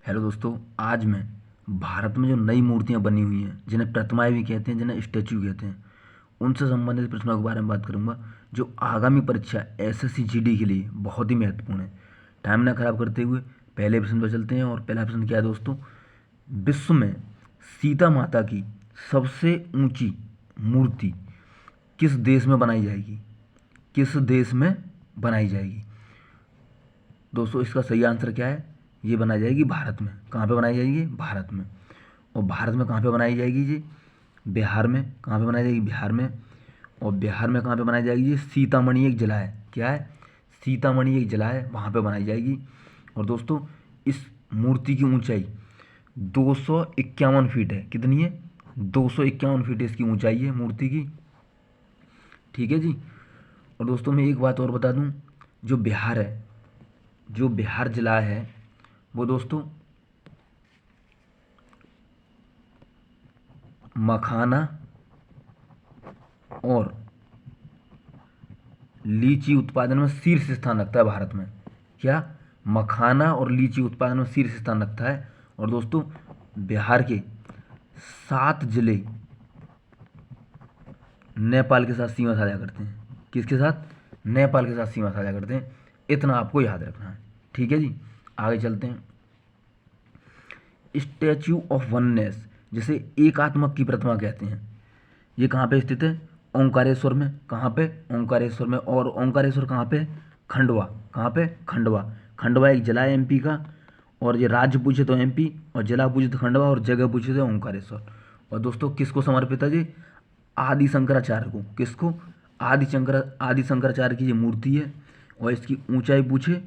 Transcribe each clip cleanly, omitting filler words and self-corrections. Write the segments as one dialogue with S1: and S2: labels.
S1: Hello दोस्तों, आज मैं भारत में जो नई मूर्तियां बनी हुई हैं, जिन्हें प्रतिमाएं भी कहते हैं, जिन्हें स्टैचू कहते हैं, उनसे संबंधित प्रश्नों के बारे में बात करूंगा जो आगामी परीक्षा एसएससी जीडी के लिए बहुत ही महत्वपूर्ण है। टाइम ना खराब करते हुए पहले प्रश्न पर चलते हैं। और पहला प्रश्न क्या है दोस्तों? विश्व में सीता माता की सबसे ऊंची मूर्ति किस देश में बनाई जाएगी? किस देश में बनाई जाएगी दोस्तों? इसका सही आंसर क्या है? ये बनाई जाएगी भारत में। कहाँ पे बनाई जाएगी? भारत में। और भारत में कहाँ पे बनाई जाएगी जी? बिहार में। कहाँ पे बनाई जाएगी? बिहार में। और बिहार में कहाँ पे बनाई जाएगी जी? सीतामढ़ी एक जिला है। क्या है? सीतामढ़ी एक जिला है, वहाँ पे बनाई जाएगी। और दोस्तों, इस मूर्ति की ऊंचाई 251 फीट है। कितनी है? 251 फीट इसकी ऊंचाई है मूर्ति की। ठीक है जी। और दोस्तों, मैं एक बात और बता दूं, जो बिहार है, जो बिहार जिला है, वो दोस्तों मखाना और लीची उत्पादन में शीर्ष स्थान रखता है भारत में। क्या? मखाना और लीची उत्पादन में शीर्ष स्थान रखता है। और दोस्तों, बिहार के 7 जिले नेपाल के साथ सीमा साझा करते हैं। किसके साथ? नेपाल के साथ सीमा साझा करते हैं। इतना आपको याद रखना है। ठीक है जी। आगे चलते हैं। स्टैच्यू ऑफ वननेस, जिसे एकात्मक की प्रतिमा कहते हैं, ये कहाँ पे स्थित है? ओंकारेश्वर में। कहाँ पे? ओंकारेश्वर में। और ओंकारेश्वर कहाँ पे? खंडवा। कहाँ पे? खंडवा। खंडवा एक जिला है एमपी का। और ये राज्य पूछे तो एमपी, और जिला पूछे तो खंडवा, और जगह पूछे तो ओंकारेश्वर। और दोस्तों, किसको समर्पित है जी? आदि शंकराचार्य को। किसको? आदि शंकराचार्य की ये मूर्ति है। और इसकी ऊंचाई पूछे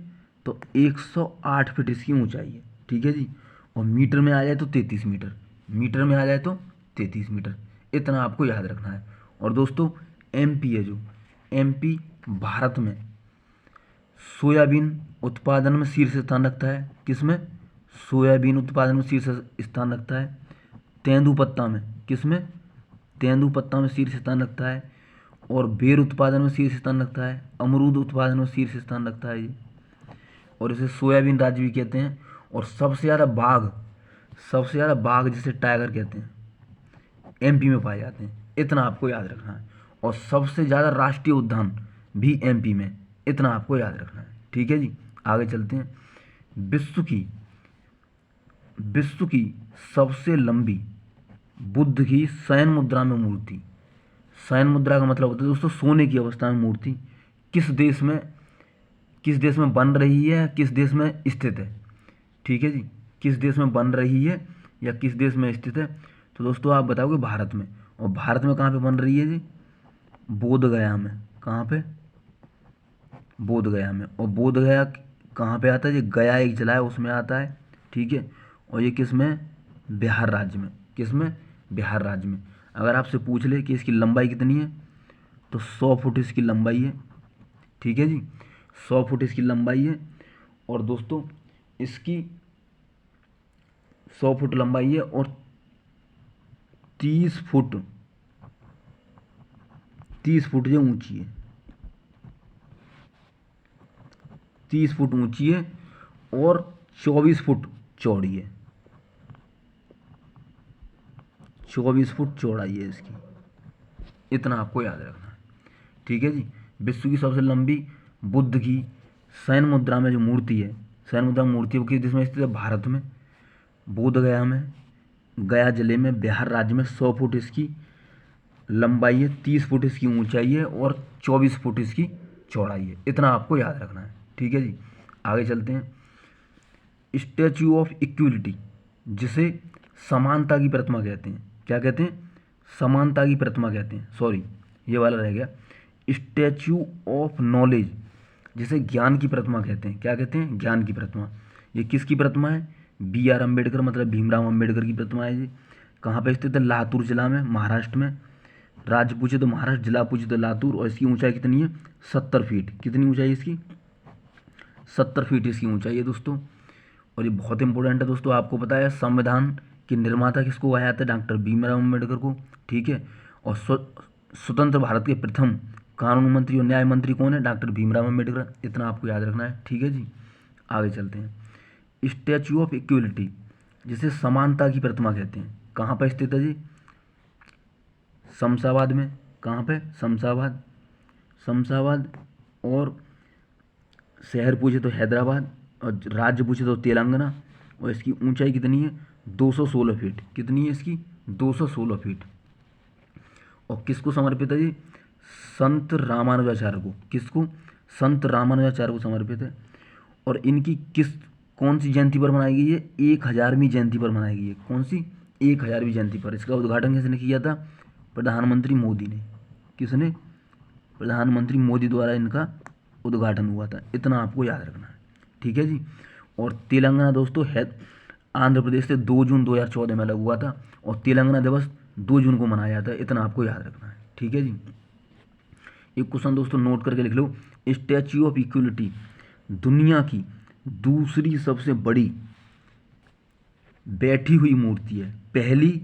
S1: तो 108 फीट इसकी ऊंचाई है। ठीक है जी। और मीटर में आ जाए तो 33 मीटर। मीटर में आ जाए तो 33 मीटर। इतना आपको याद रखना है। और दोस्तों, एमपी है, जो एमपी भारत में सोयाबीन उत्पादन में शीर्ष स्थान रखता है। किसमें? सोयाबीन उत्पादन में शीर्ष स्थान रखता है। तेंदुपत्ता में। किसमें? तेंदुपत्ता में शीर्ष स्थान रखता है। और बेर उत्पादन में शीर्ष स्थान रखता है। अमरूद उत्पादन में शीर्ष स्थान रखता है ये। और इसे सोयाबीन राज्य भी कहते हैं। और सबसे ज़्यादा बाघ जिसे टाइगर कहते हैं, एमपी में पाए जाते हैं। इतना आपको याद रखना है। और सबसे ज़्यादा राष्ट्रीय उद्यान भी एमपी में। इतना आपको याद रखना है। ठीक है जी। आगे चलते हैं। विश्व की विश्व की सबसे लंबी बुद्ध की शयन मुद्रा में मूर्ति। शयन मुद्रा का मतलब होता है दोस्तों सोने की अवस्था में मूर्ति। किस देश में किस देश में बन रही है, किस देश में स्थित है? ठीक है जी। किस देश में बन रही है या किस देश में स्थित है? तो दोस्तों, आप बताओगे भारत में। और भारत में कहाँ पे बन रही है जी? बोध गया में। कहाँ पे? बोध गया में। और बोध गया कहाँ पे आता है? ये गया एक जिला है, उसमें आता है। ठीक है। और ये किस में? बिहार राज्य में। किस में? बिहार राज्य में। अगर आपसे पूछ ले कि इसकी लंबाई कितनी है, तो 100 फुट इसकी लंबाई है। ठीक है जी। 100 फुट इसकी लंबाई है। और दोस्तों, इसकी 100 फुट लंबाई है। और 30 फुट 30 फुट ये ऊंची है। 30 फुट ऊंची है और 24 फुट चौड़ी है। 24 फुट चौड़ाई है इसकी। इतना आपको याद रखना है। ठीक है जी। विश्व की सबसे लंबी बुद्ध की शयन मुद्रा में जो मूर्ति है, शयन मुद्रा मूर्ति वो किस देश में स्थित है? भारत में। बोध गया में। गया जिले में, बिहार राज्य में। 100 फुट इसकी लंबाई है, 30 फुट इसकी ऊंचाई है, और 24 फुट इसकी चौड़ाई है। इतना आपको याद रखना है। ठीक है जी। आगे चलते हैं। स्टैच्यू ऑफ इक्विलिटी, जिसे समानता की प्रतिमा कहते हैं। क्या कहते हैं? समानता की प्रतिमा कहते हैं। सॉरी, ये वाला रह गया। स्टैच्यू ऑफ नॉलेज, जिसे ज्ञान की प्रतिमा कहते हैं। क्या कहते हैं? ज्ञान की प्रतिमा। ये किसकी प्रतिमा है? BR अम्बेडकर, मतलब भीमराव अम्बेडकर की प्रतिमा है जी। कहाँ पे स्थित है? लातूर जिला में, महाराष्ट्र में। राज्य पूछे तो महाराष्ट्र, जिला पूछे तो लातूर। और इसकी ऊंचाई कितनी है? 70 फीट। कितनी ऊंचाई है इसकी? 70 फीट इसकी ऊंचाई है दोस्तों। और ये बहुत इंपॉर्टेंट है दोस्तों। आपको पता है संविधान के निर्माता किसको कहा जाता है? डॉक्टर भीमराव अम्बेडकर को। ठीक है। और स्वतंत्र भारत के प्रथम कानून मंत्री और न्याय मंत्री कौन है? डॉक्टर भीमराव अम्बेडकर। इतना आपको याद रखना है। ठीक है जी। आगे चलते हैं। स्टैचू ऑफ इक्वलिटी, जिसे समानता की प्रतिमा कहते हैं, कहाँ पर स्थित है जी? शमशाबाद में। कहाँ पे? शमशाबाद। शमशाबाद। और शहर पूछे तो हैदराबाद, और राज्य पूछे तो तेलंगाना। और इसकी ऊंचाई कितनी है? 216 फीट। कितनी है इसकी? 216 फीट। और किसको समर्पित है जी? संत रामानुजाचार्य को। किसको? संत रामानुजाचार्य को समर्पित है। और इनकी कौन सी जयंती पर मनाई गई है? 1000वीं जयंती पर मनाई गई है। कौन सी? 1000वीं जयंती पर। इसका उद्घाटन किसने किया था? प्रधानमंत्री मोदी ने। किसने? प्रधानमंत्री मोदी द्वारा इनका उद्घाटन हुआ था। इतना आपको याद रखना है, ठीक है जी। और तेलंगाना दोस्तों है आंध्र प्रदेश से 2 जून 2014 में अलग हुआ था, और तेलंगाना दिवस 2 जून को मनाया जाता है। इतना आपको याद रखना है, ठीक है जी। एक क्वेश्चन दोस्तों नोट करके लिख लो। स्टैच्यू ऑफ इक्वलिटी दुनिया की दूसरी सबसे बड़ी बैठी हुई मूर्ति है। पहली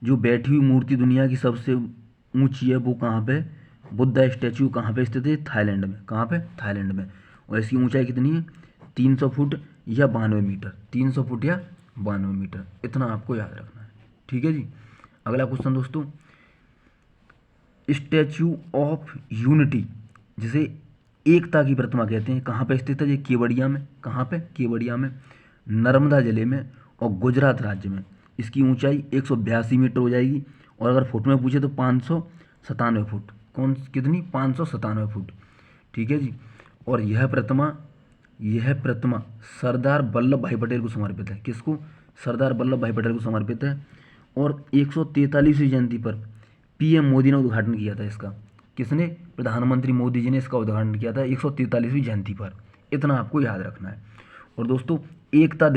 S1: जो बैठी हुई मूर्ति दुनिया की सबसे ऊंची है वो कहाँ पे? बुद्धा स्टैचू कहाँ पे स्थित है? थाईलैंड में। कहाँ पे? थाईलैंड में। और इसकी ऊंचाई कितनी है? 300 फुट या 92 मीटर। 300 फुट या 92 मीटर। इतना आपको याद रखना है, ठीक है जी। अगला क्वेश्चन दोस्तों, स्टैचू ऑफ यूनिटी जिसे एकता की प्रतिमा कहते हैं, कहाँ पे स्थित है? ये केवड़िया में। कहाँ पे? केवड़िया में, नर्मदा जिले में और गुजरात राज्य में। इसकी ऊंचाई 182 मीटर हो जाएगी, और अगर फुट में पूछे तो 597 फुट। कितनी? 597 फुट, ठीक है जी। और यह प्रतिमा सरदार वल्लभ भाई पटेल को समर्पित है। किसको? सरदार वल्लभ भाई पटेल को समर्पित है। और 143वीं जयंती पर पीएम मोदी ने उद्घाटन किया था इसका। किसने? प्रधानमंत्री मोदी जी ने इसका उद्घाटन किया था 143वीं जयंती पर। इतना आपको याद रखना है। और दोस्तों एकता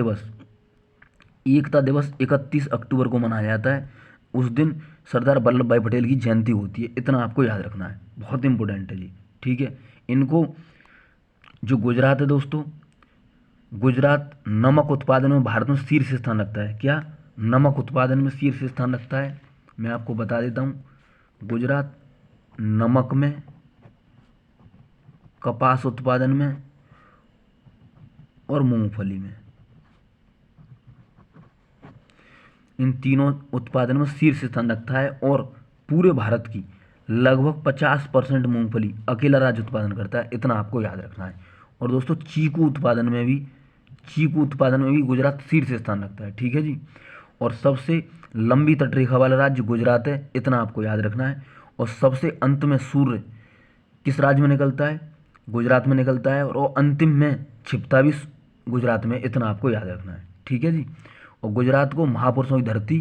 S1: दिवस 31 अक्टूबर को मनाया जाता है। उस दिन सरदार वल्लभ भाई पटेल की जयंती होती है। इतना आपको याद रखना है, बहुत इंपॉर्टेंट है जी, ठीक है। इनको जो गुजरात है दोस्तों, गुजरात नमक उत्पादन में भारत में शीर्ष स्थान रखता है। क्या? नमक उत्पादन में शीर्ष स्थान रखता है। मैं आपको बता देता हूँ, गुजरात नमक में, कपास उत्पादन में और मूंगफली में, इन तीनों उत्पादन में शीर्ष स्थान रखता है। और पूरे भारत की लगभग 50% मूंगफली अकेला राज्य उत्पादन करता है। इतना आपको याद रखना है। और दोस्तों चीकू उत्पादन में भी गुजरात शीर्ष स्थान रखता है, ठीक है जी। और सबसे लंबी तटरेखा वाला राज्य गुजरात है। इतना आपको याद रखना है। और सबसे अंत में सूर्य किस राज्य में निकलता है? गुजरात में निकलता है। और वो अंतिम में छिपता भी गुजरात में। इतना आपको याद रखना है, ठीक है जी। और गुजरात को महापुरुषों की धरती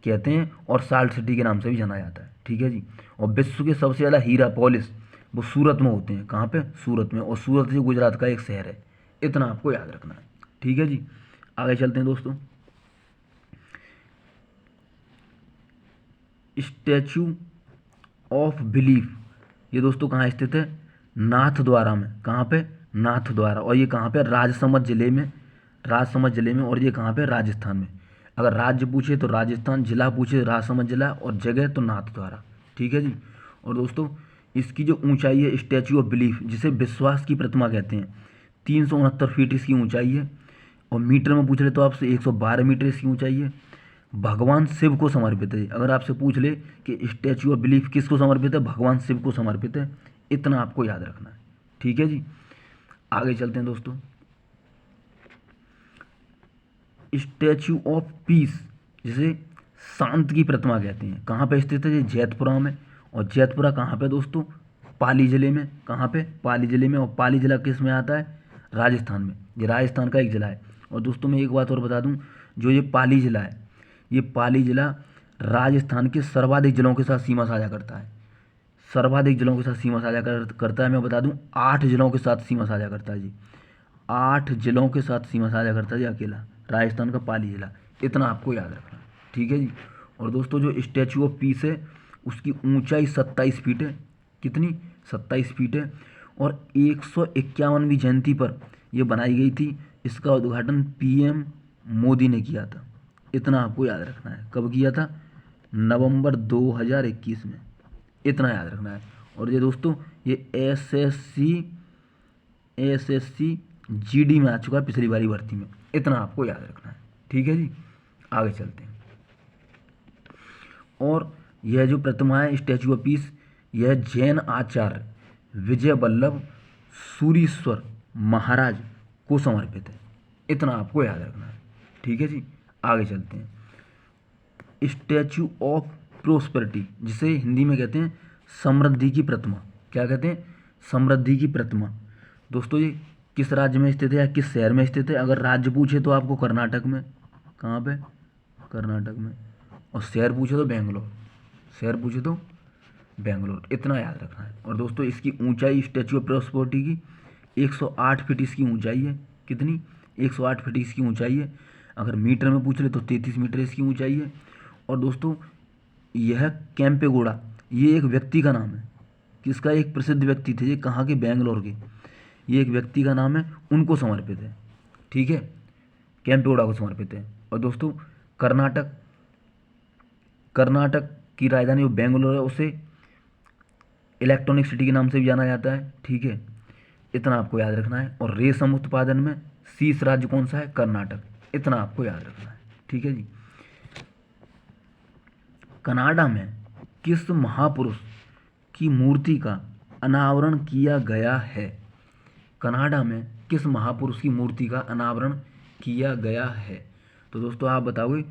S1: कहते हैं, और साल्ट सिटी के नाम से भी जाना जाता है, ठीक है जी। और विश्व के सबसे ज़्यादा हीरा पॉलिश वो सूरत में होते हैं। कहाँ पे? सूरत में। और सूरत जो गुजरात का एक शहर है। इतना आपको याद रखना है, ठीक है जी। आगे चलते हैं दोस्तों। स्टैचू ऑफ बिलीफ ये दोस्तों कहाँ स्थित है? नाथद्वारा में। कहाँ पे? नाथद्वारा। और ये कहाँ पे? राजसमंद जिले में। और ये कहाँ पे? राजस्थान में। अगर राज्य पूछे तो राजस्थान, जिला पूछे तो राजसमंद जिला, और जगह तो नाथद्वारा, ठीक है जी। और दोस्तों इसकी जो ऊंचाई है स्टैचू ऑफ बिलीफ जिसे विश्वास की प्रतिमा कहते हैं, 369 फीट इसकी ऊंचाई है। और मीटर में पूछ ले तो आपसे 112 मीटर इसकी ऊंचाई है। भगवान शिव को समर्पित है। अगर आपसे पूछ ले कि स्टैचू ऑफ बिलीफ किसको समर्पित है? भगवान शिव को समर्पित है। इतना आपको याद रखना है, ठीक है जी। आगे चलते हैं दोस्तों। स्टैचू ऑफ पीस जिसे शांत की प्रतिमा कहते हैं, कहाँ पे स्थित है? ये जैतपुरा में। और जैतपुरा कहाँ पे दोस्तों? पाली जिले में। कहाँ पे? पाली जिले में। और पाली जिला किस में आता है? राजस्थान में। ये राजस्थान का एक जिला है। और दोस्तों मैं एक बात और बता दूं, जो ये पाली जिला है, ये पाली जिला राजस्थान के सर्वाधिक जिलों के साथ सीमा साझा करता है। सर्वाधिक जिलों के साथ सीमा साझा करता है। मैं बता दूं 8 जिलों के साथ सीमा साझा करता है जी। 8 जिलों के साथ सीमा साझा करता है जी अकेला, राजस्थान का पाली जिला। इतना आपको याद रखना, ठीक है जी। और दोस्तों जो स्टैचू ऑफ पीस है उसकी ऊंचाई 27 फीट है। कितनी? 27 फीट है। और 151वीं जयंती पर यह बनाई गई थी। इसका उद्घाटन पीएम मोदी ने किया था। इतना आपको याद रखना है। कब किया था? नवंबर 2021 में। इतना याद रखना है। और ये दोस्तों ये एसएससी जीडी में आ चुका है पिछली बारी भर्ती में। इतना आपको याद रखना है। ठीक है जी, आगे चलते हैं। और यह जो प्रतिमा है स्टैचू ऑफ पीस, यह जैन आचार्य विजय वल्लभ सूरीश्वर महाराज को समर्पित है। इतना आपको याद रखना है। ठीक है जी, आगे चलते हैं। स्टैचू ऑफ प्रोस्पेरिटी, जिसे हिंदी में कहते हैं समृद्धि की प्रतिमा। क्या कहते हैं? समृद्धि की प्रतिमा। दोस्तों ये किस राज्य में स्थित है या किस शहर में स्थित है? अगर राज्य पूछे तो आपको कर्नाटक में। कहाँ पे? कर्नाटक में। और शहर पूछे तो बेंगलोर। शहर पूछे तो बेंगलोर। इतना याद रखना है। और दोस्तों इसकी ऊंचाई स्टैचू ऑफ प्रोस्पेरिटी की 108 फीट इसकी ऊंचाई है। कितनी? 108 फीट इसकी ऊंचाई है। अगर मीटर में पूछ ले तो 33 मीटर इसकी ऊंचाई है। और दोस्तों यह केम्पेगौड़ा, ये एक व्यक्ति का नाम है। किसका? एक प्रसिद्ध व्यक्ति थे, ये कहाँ के? बेंगलोर के। ये एक व्यक्ति का नाम है, उनको समर्पित है। ठीक है, केम्पेगौड़ा को समर्पित है। और दोस्तों कर्नाटक कर्नाटक की राजधानी जो बेंगलोर है उसे इलेक्ट्रॉनिक सिटी के नाम से भी जाना जाता है। ठीक है, इतना आपको याद रखना है। और रेशम उत्पादन में शीर्ष राज्य कौन सा है? कर्नाटक। इतना आपको याद रखना है। ठीक है जी। कनाडा में किस महापुरुष की मूर्ति का अनावरण किया गया है? कनाडा में किस महापुरुष की मूर्ति का अनावरण किया गया है? तो दोस्तों आप बताओगे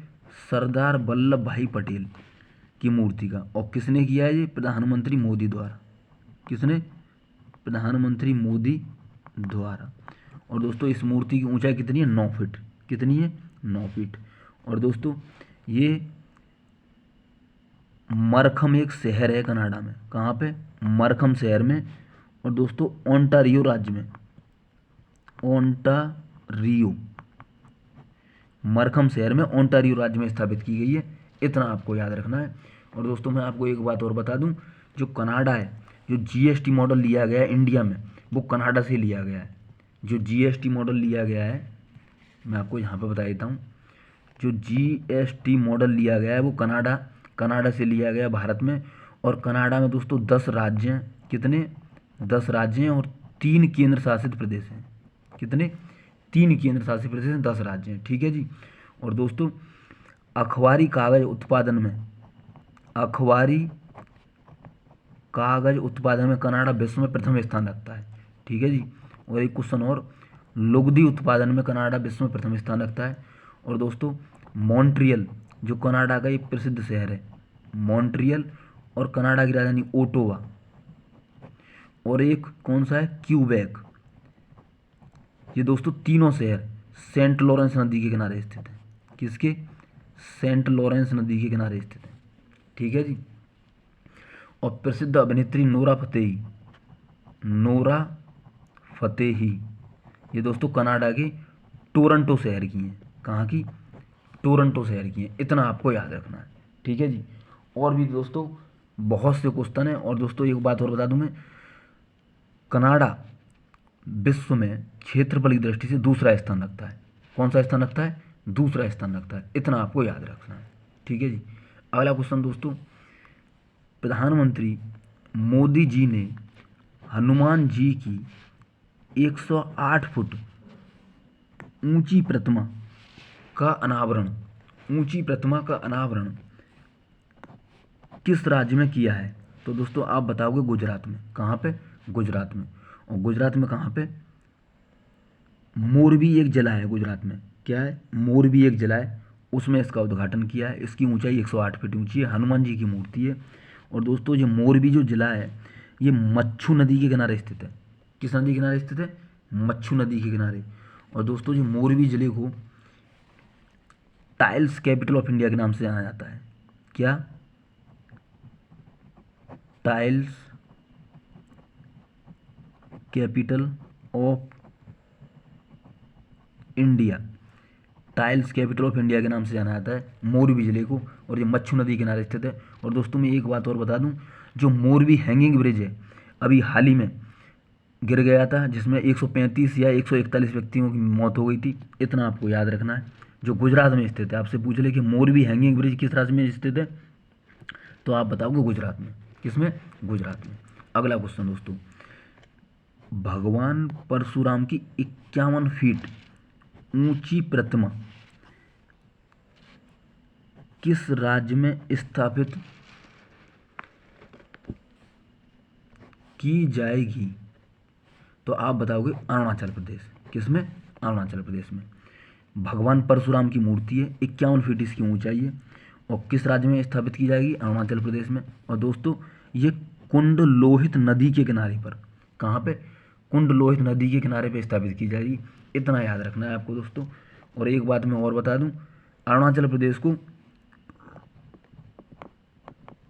S1: सरदार वल्लभ भाई पटेल की मूर्ति का। और किसने किया है? ये प्रधानमंत्री मोदी द्वारा। किसने? प्रधानमंत्री मोदी द्वारा। और दोस्तों इस मूर्ति की ऊंचाई कितनी है? 9 फीट। कितनी है? 9 फीट। और दोस्तों ये मरखम एक शहर है कनाडा में। कहाँ पे? मरखम शहर में। और दोस्तों ओंटारियो राज्य में, ओंटारियो, मरखम शहर में ओंटारियो राज्य में स्थापित की गई है। इतना आपको याद रखना है। और दोस्तों मैं आपको एक बात और बता दूं, जो कनाडा है, जो जीएसटी मॉडल लिया गया है इंडिया में, वो कनाडा से लिया गया है। जो जीएसटी मॉडल लिया गया है, मैं आपको यहाँ पे बता देता हूँ, जो जीएसटी मॉडल लिया गया है वो कनाडा से लिया गया भारत में। और कनाडा में दोस्तों 10 राज्य हैं। कितने? 10 राज्य हैं और 3 केंद्र शासित प्रदेश हैं। कितने? 3 केंद्र शासित प्रदेश हैं, 10 राज्य हैं। ठीक है जी। और दोस्तों अखबारी कागज उत्पादन में कनाडा विश्व में प्रथम स्थान रखता है। ठीक है जी। और एक क्वेश्चन और, लुगदी उत्पादन में कनाडा विश्व में प्रथम स्थान रखता है। और दोस्तों मॉन्ट्रियल, जो कनाडा का एक प्रसिद्ध शहर है, मॉन्ट्रियल, और कनाडा की राजधानी ओटावा, और एक कौन सा है? क्यूबेक। ये दोस्तों तीनों शहर सेंट लॉरेंस नदी के किनारे स्थित है। किसके? सेंट लॉरेंस नदी के किनारे स्थित है। ठीक है जी। और प्रसिद्ध अभिनेत्री नोरा फतेही, ये दोस्तों कनाडा के टोरंटो शहर की हैं। कहाँ की? टोरंटो शहर की हैं। इतना आपको याद रखना है। ठीक है जी। और भी दोस्तों बहुत से क्वेश्चन हैं। और दोस्तों एक बात और बता दूं मैं, कनाडा विश्व में क्षेत्रफल की दृष्टि से दूसरा स्थान रखता है। कौन सा स्थान रखता है? दूसरा स्थान रखता है। इतना आपको याद रखना है। ठीक है जी। अगला क्वेश्चन दोस्तों, प्रधानमंत्री मोदी जी ने हनुमान जी की 108 फुट ऊंची प्रतिमा का अनावरण किस राज्य में किया है? तो दोस्तों आप बताओगे गुजरात में। कहाँ पे? गुजरात में। और गुजरात में कहाँ पे? मोरबी एक जिला है गुजरात में। क्या है? मोरबी एक जिला है, उसमें इसका उद्घाटन किया है। इसकी ऊंचाई 108 फीट ऊंची है, हनुमान जी की मूर्ति है। और दोस्तों ये मोरबी जो जिला है ये मच्छू नदी के किनारे स्थित है। किस नदी के किनारे स्थित है? मच्छू नदी के किनारे। और दोस्तों ये मोरबी जिले को टाइल्स कैपिटल ऑफ इंडिया के नाम से जाना जाता है। क्या? Tiles capital of India, tiles capital of India के नाम से जाना जाता है मोरबी जिले को। और ये मच्छू नदी के किनारे स्थित है। और दोस्तों मैं एक बात और बता दूं, जो मोरबी हैंगिंग ब्रिज है अभी हाल ही में गिर गया था, जिसमें 135 या 141 व्यक्तियों की मौत हो गई थी। इतना आपको याद रखना है। जो गुजरात में स्थित है। आपसे पूछ ले कि मोरबी हैंगिंग ब्रिज किस राज्य में स्थित है, तो आप बताओगे गुजरात में। किसमें? गुजरात में। अगला क्वेश्चन दोस्तों, भगवान परशुराम की 51 फीट ऊंची प्रतिमा किस राज्य में स्थापित की जाएगी? तो आप बताओगे अरुणाचल प्रदेश। किसमें? अरुणाचल प्रदेश में। भगवान परशुराम की मूर्ति है, 51 फीट इसकी ऊंचाई है, और किस राज्य में स्थापित की जाएगी? अरुणाचल प्रदेश में। और दोस्तों ये कुंड लोहित नदी के किनारे पर, कहाँ पे? कुंड लोहित नदी के किनारे पे स्थापित की जाएगी। इतना याद रखना है आपको दोस्तों। और एक बात मैं और बता दूं, अरुणाचल प्रदेश को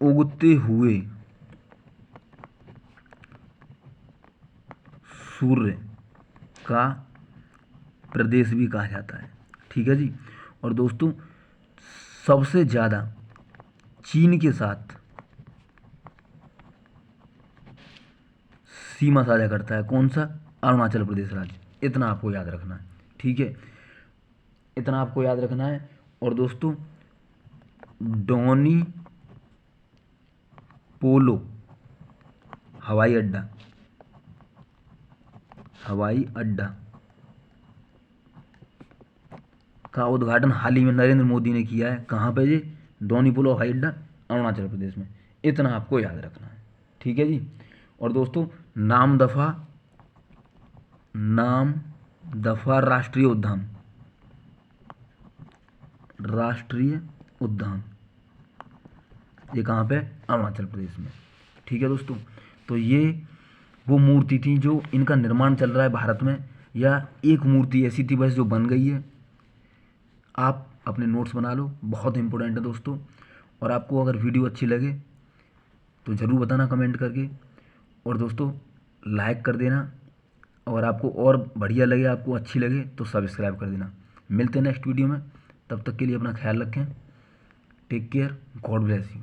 S1: उगते हुए सूर्य का प्रदेश भी कहा जाता है। ठीक है जी। और दोस्तों सबसे ज़्यादा चीन के साथ सीमा साझा करता है कौन सा? अरुणाचल प्रदेश राज्य। इतना आपको याद रखना है। ठीक है, इतना आपको याद रखना है। और दोस्तों डोनी पोलो हवाई अड्डा का उद्घाटन हाल ही में नरेंद्र मोदी ने किया है। कहाँ पे जी? डोनी पोलो हवाई अड्डा, अरुणाचल प्रदेश में। इतना आपको याद रखना है। ठीक है जी। और दोस्तों नामदफा राष्ट्रीय उद्यान ये कहाँ पे? अरुणाचल प्रदेश में। ठीक है दोस्तों, तो ये वो मूर्ति थी जो इनका निर्माण चल रहा है भारत में, या एक मूर्ति ऐसी थी बस जो बन गई है। आप अपने नोट्स बना लो, बहुत इंपॉर्टेंट है दोस्तों। और आपको अगर वीडियो अच्छी लगे तो ज़रूर बताना कमेंट करके। और दोस्तों लाइक कर देना, और आपको और बढ़िया लगे, आपको अच्छी लगे तो सब्सक्राइब कर देना। मिलते हैं नेक्स्ट वीडियो में, तब तक के लिए अपना ख्याल रखें। Take care, god bless you.